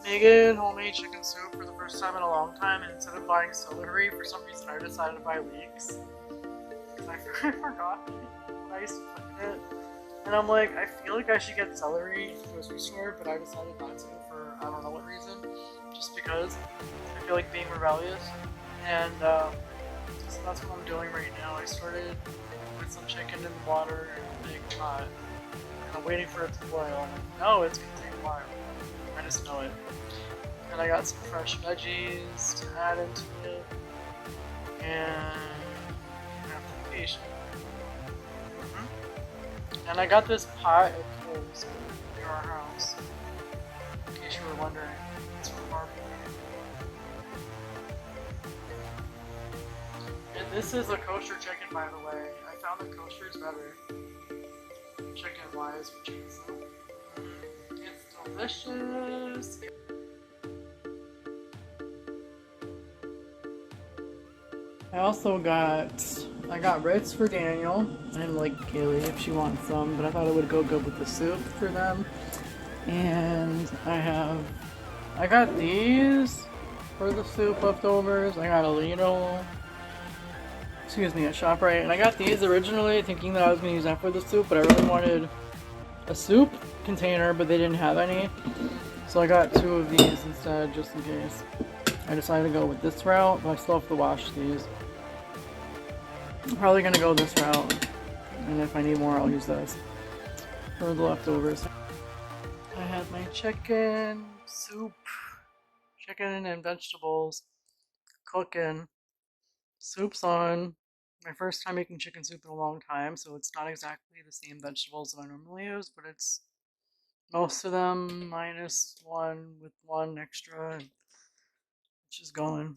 making homemade chicken soup for the first time in a long time, and instead of buying celery, for some reason I decided to buy leeks. Because I forgot what I used to put in it. And I'm like, I feel like I should get celery at the grocery store, but I decided not to for I don't know what reason. Just because I feel like being rebellious. And so that's what I'm doing right now. I started with some chicken in the water in a big pot. And I'm waiting for it to boil. No, it's gonna take a while. I just know it. And I got some fresh veggies to add into it. And I have to be patient. And I got this pot at Kohl's near our house. In case you were wondering, it's from barbecue. And this is a kosher chicken, by the way. I found that kosher is better, chicken-wise, for chicken soup. It's delicious. I got Ritz for Daniel and like Kaylee if she wants some, but I thought it would go good with the soup for them. And I got these for the soup leftovers. I got a Lidl, excuse me, at ShopRite, and I got these originally thinking that I was gonna use that for the soup, but I really wanted a soup container, but they didn't have any, so I got 2 of these instead, just in case. I decided to go with this route, but I still have to wash these. I'm probably gonna go this route, and if I need more, I'll use this for the leftovers. I had my chicken, soup, chicken and vegetables cooking. Soup's on. My first time making chicken soup in a long time, so it's not exactly the same vegetables that I normally use, but it's most of them minus one with one extra, and it's just going.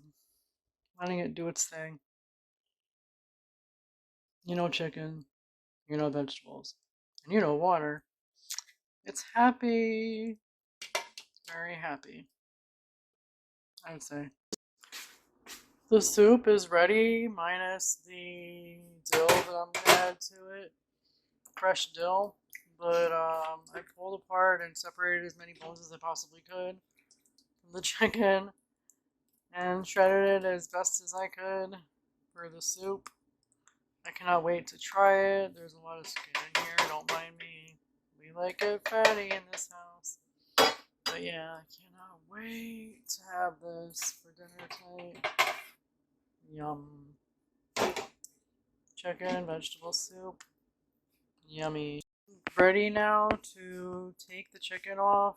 Letting it do its thing. You know chicken, you know vegetables, and you know water. It's happy. Very happy, I would say. The soup is ready, minus the dill that I'm gonna add to it. Fresh dill. But I pulled apart and separated as many bones as I possibly could from the chicken and shredded it as best as I could for the soup. I cannot wait to try it. There's a lot of skin in here, don't mind me. We like it fatty in this house. But yeah, I cannot wait to have this for dinner tonight. Yum. Chicken and vegetable soup. Yummy. Ready now to take the chicken off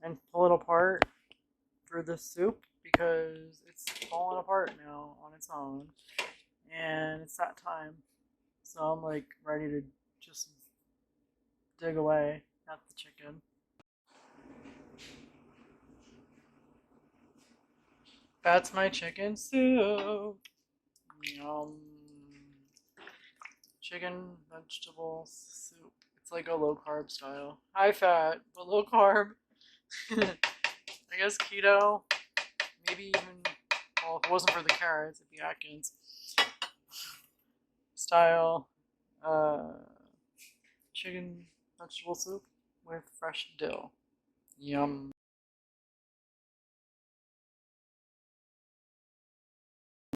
and pull it apart for the soup because it's falling apart now on its own and it's that time. So I'm like ready to just dig away at the chicken. That's my chicken soup. Yum. Chicken vegetable soup. It's like a low carb style. High fat, but low carb. I guess keto. Maybe even, well, if it wasn't for the carrots, it'd be Atkins style chicken vegetable soup with fresh dill. Yum.